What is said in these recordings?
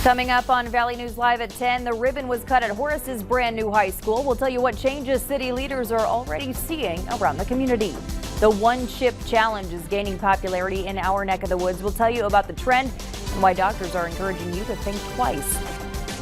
Coming up on Valley News Live at 10, the ribbon was cut at Horace's brand new high school. We'll tell you what changes city leaders are already seeing around the community. The One Chip Challenge is gaining popularity in our neck of the woods. We'll tell you about the trend and why doctors are encouraging you to think twice.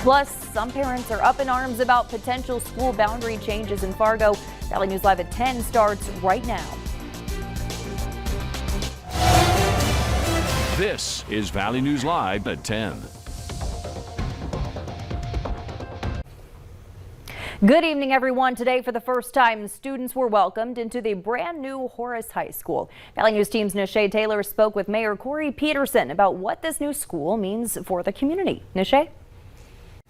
Plus, some parents are up in arms about potential school boundary changes in Fargo. Valley News Live at 10 starts right now. This is Valley News Live at 10. Good evening, everyone. Today, for the first time, students were welcomed into the brand new Horace High School. Valley News Team's Nishay Taylor spoke with Mayor Corey Peterson about what this new school means for the community. Nishay?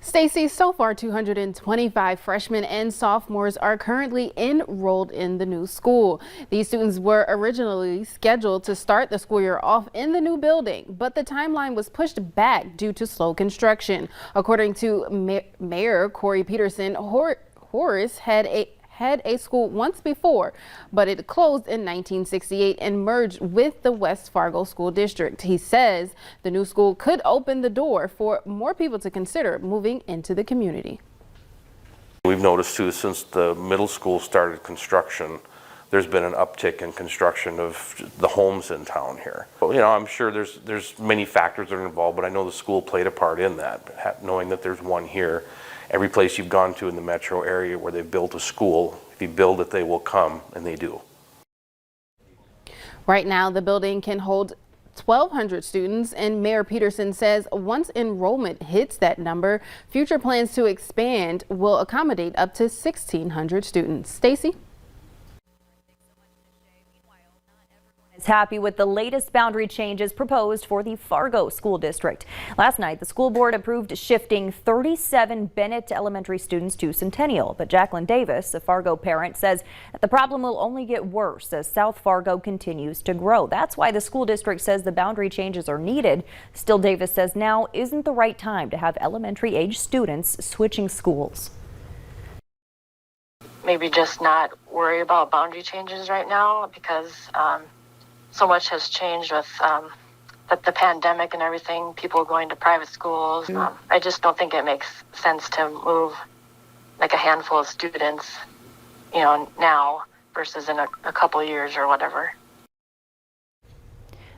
Stacy, so far 225 freshmen and sophomores are currently enrolled in the new school. These students were originally scheduled to start the school year off in the new building, but the timeline was pushed back due to slow construction. According to Mayor Corey Peterson, Horace had a school once before, but it closed in 1968 and merged with the West Fargo School District. He says the new school could open the door for more people to consider moving into the community. We've noticed too, since the middle school started construction, there's been an uptick in construction of the homes in town here. But, you know, I'm sure there's many factors that are involved, but I know the school played a part in that, knowing that there's one here. Every place you've gone to in the metro area where they've built a school, if you build it, they will come, and they do. Right now, the building can hold 1,200 students, and Mayor Peterson says once enrollment hits that number, future plans to expand will accommodate up to 1,600 students. Stacy? Is happy with the latest boundary changes proposed for the Fargo School District. Last night, the school board approved shifting 37 Bennett Elementary students to Centennial, but Jacqueline Davis, a Fargo parent, says that the problem will only get worse as South Fargo continues to grow. That's why the school district says the boundary changes are needed. Still, Davis says now isn't the right time to have elementary age students switching schools. Maybe just not worry about boundary changes right now because so much has changed with the pandemic and everything, people going to private schools. I just don't think it makes sense to move like a handful of students, you know, now versus in a couple years or whatever.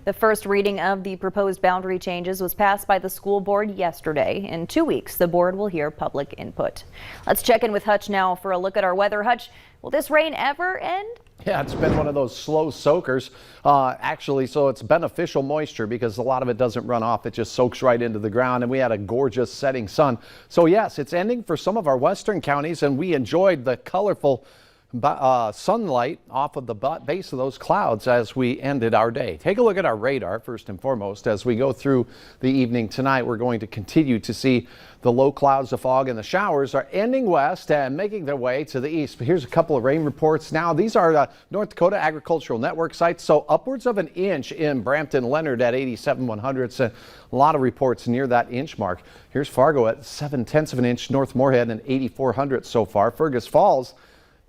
The first reading of the proposed boundary changes was passed by the school board yesterday. In 2 weeks, the board will hear public input. Let's check in with Hutch now for a look at our weather. Hutch, will this rain ever end? Yeah, it's been one of those slow soakers, actually, so it's beneficial moisture because a lot of it doesn't run off. It just soaks right into the ground, and we had a gorgeous setting sun. So yes, it's ending for some of our western counties, and we enjoyed the colorful sunlight off of the base of those clouds as we ended our day. Take a look at our radar first and foremost. As we go through the evening tonight, we're going to continue to see the low clouds, the fog, and the showers are ending west and making their way to the east. But here's a couple of rain reports now. These are North Dakota Agricultural Network sites, so upwards of an inch in Brampton Leonard at 87/100. A lot of reports near that inch mark. Here's Fargo at 7/10 of an inch, North Moorhead and 8400 so far. Fergus Falls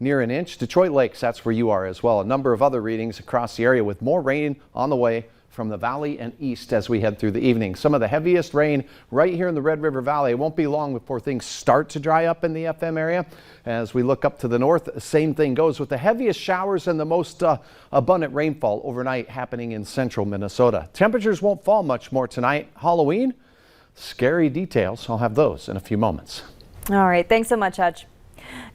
near an inch. Detroit Lakes, that's where you are as well. A number of other readings across the area with more rain on the way from the valley and east as we head through the evening. Some of the heaviest rain right here in the Red River Valley. It won't be long before things start to dry up in the FM area. As we look up to the north, same thing goes with the heaviest showers and the most abundant rainfall overnight happening in central Minnesota. Temperatures won't fall much more tonight. Halloween, scary details. I'll have those in a few moments. All right. Thanks so much, Hutch.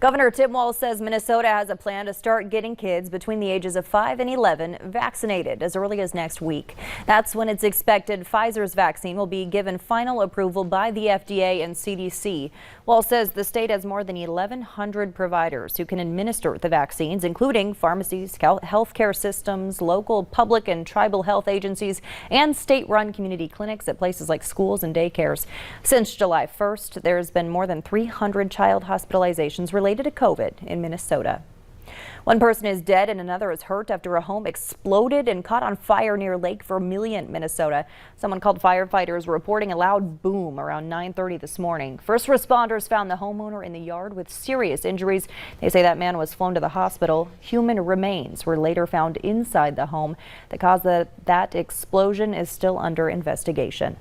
Governor Tim Walz says Minnesota has a plan to start getting kids between the ages of 5 and 11 vaccinated as early as next week. That's when it's expected Pfizer's vaccine will be given final approval by the FDA and CDC. Walz says the state has more than 1,100 providers who can administer the vaccines, including pharmacies, healthcare systems, local public and tribal health agencies, and state-run community clinics at places like schools and daycares. Since July 1st, there's been more than 300 child hospitalizations related to COVID in Minnesota. One person is dead and another is hurt after a home exploded and caught on fire near Lake Vermilion, Minnesota. Someone called firefighters reporting a loud boom around 9:30 this morning. First responders found the homeowner in the yard with serious injuries. They say that man was flown to the hospital. Human remains were later found inside the home. The cause of that explosion is still under investigation.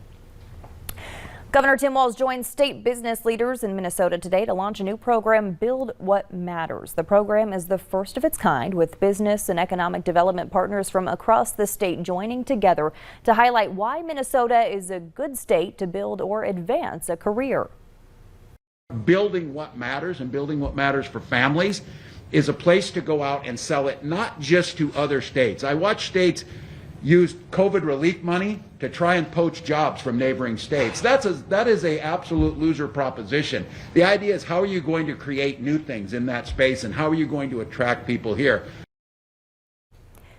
Governor Tim Walz joined state business leaders in Minnesota today to launch a new program, Build What Matters. The program is the first of its kind, with business and economic development partners from across the state joining together to highlight why Minnesota is a good state to build or advance a career. Building what matters and building what matters for families is a place to go out and sell it, not just to other states. I watch states use COVID relief money to try and poach jobs from neighboring states. That is a absolute loser proposition. The idea is, how are you going to create new things in that space, and how are you going to attract people here?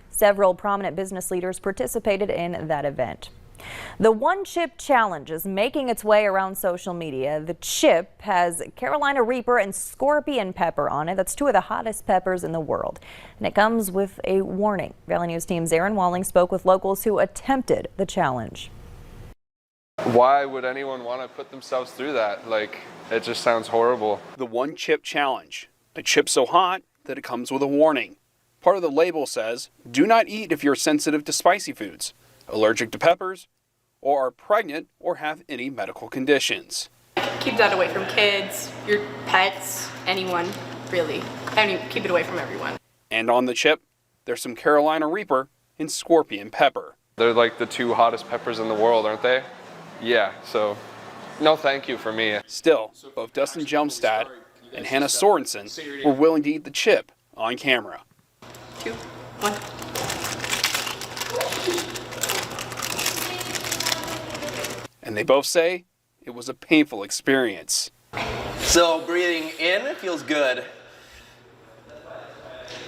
Several prominent business leaders participated in that event. The One Chip Challenge is making its way around social media. The chip has Carolina Reaper and Scorpion pepper on it. That's two of the hottest peppers in the world. And it comes with a warning. Valley News team's Aaron Walling spoke with locals who attempted the challenge. Why would anyone want to put themselves through that? Like, it just sounds horrible. The One Chip Challenge. A chip so hot that it comes with a warning. Part of the label says, do not eat if you're sensitive to spicy foods, allergic to peppers, or are pregnant or have any medical conditions. Keep that away from kids, your pets, anyone, really. Keep it away from everyone. And on the chip, there's some Carolina Reaper and Scorpion pepper. They're like the two hottest peppers in the world, aren't they? Yeah, so no thank you for me. Still, both Dustin Jelmstad and Hannah Sorensen were willing to eat the chip on camera. 2, 1. And they both say it was a painful experience. So breathing in feels good.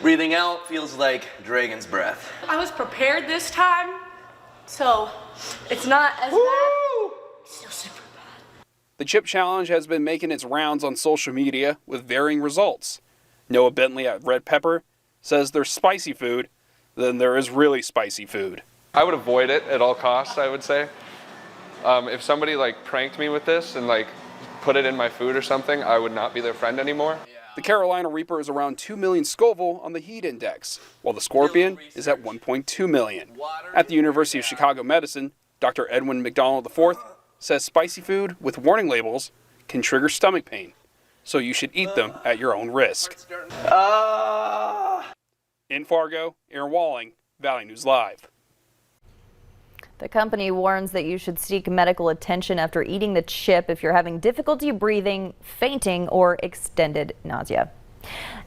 Breathing out feels like dragon's breath. I was prepared this time, so it's not as bad. It's still super bad. The chip challenge has been making its rounds on social media with varying results. Noah Bentley at Red Pepper says there's spicy food, then there is really spicy food. I would avoid it at all costs, I would say. If somebody like pranked me with this and like put it in my food or something, I would not be their friend anymore. The Carolina Reaper is around 2 million Scoville on the heat index, while the Scorpion is at 1.2 million. At the University of Chicago Medicine, Dr. Edwin McDonald IV says spicy food with warning labels can trigger stomach pain, so you should eat them at your own risk. In Fargo, Aaron Walling, Valley News Live. The company warns that you should seek medical attention after eating the chip if you're having difficulty breathing, fainting, or extended nausea.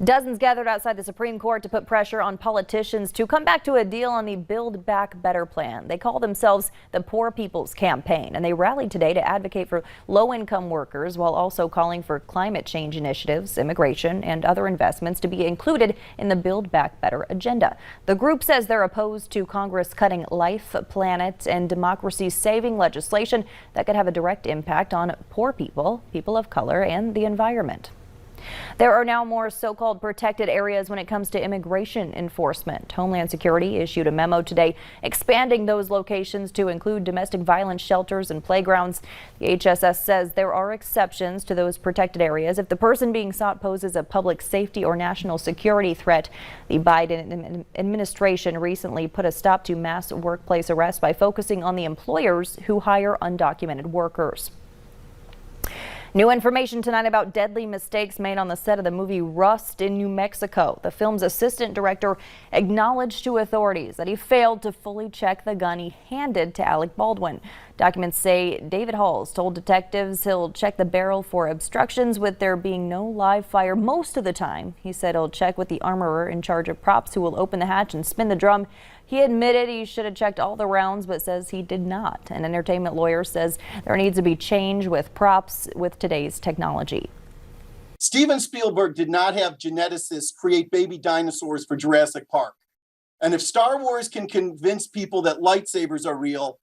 Dozens gathered outside the Supreme Court to put pressure on politicians to come back to a deal on the Build Back Better plan. They call themselves the Poor People's Campaign, and they rallied today to advocate for low-income workers while also calling for climate change initiatives, immigration, and other investments to be included in the Build Back Better agenda. The group says they're opposed to Congress cutting life, planet, and democracy-saving legislation that could have a direct impact on poor people, people of color, and the environment. There are now more so-called protected areas when it comes to immigration enforcement. Homeland Security issued a memo today expanding those locations to include domestic violence shelters and playgrounds. The HSS says there are exceptions to those protected areas if the person being sought poses a public safety or national security threat. The Biden administration recently put a stop to mass workplace arrests by focusing on the employers who hire undocumented workers. New information tonight about deadly mistakes made on the set of the movie Rust in New Mexico. The film's assistant director acknowledged to authorities that he failed to fully check the gun he handed to Alec Baldwin. Documents say David Halls told detectives he'll check the barrel for obstructions with there being no live fire most of the time. He said he'll check with the armorer in charge of props who will open the hatch and spin the drum. He admitted he should have checked all the rounds, but says he did not. An entertainment lawyer says there needs to be change with props with today's technology. Steven Spielberg did not have geneticists create baby dinosaurs for Jurassic Park. And if Star Wars can convince people that lightsabers are real,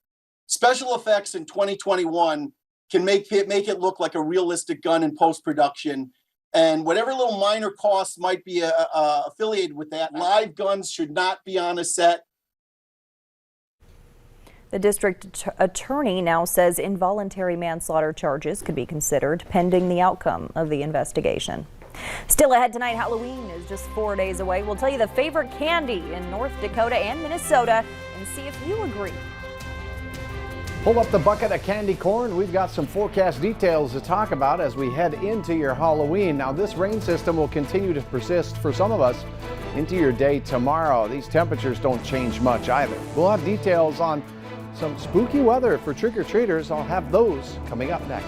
special effects in 2021 can make it look like a realistic gun in post-production. And whatever little minor costs might be affiliated with that, live guns should not be on a set. The district attorney now says involuntary manslaughter charges could be considered pending the outcome of the investigation. Still ahead tonight, Halloween is just 4 days away. We'll tell you the favorite candy in North Dakota and Minnesota and see if you agree. Pull up the bucket of candy corn. We've got some forecast details to talk about as we head into your Halloween. Now, this rain system will continue to persist for some of us into your day tomorrow. These temperatures don't change much either. We'll have details on some spooky weather for trick-or-treaters. I'll have those coming up next.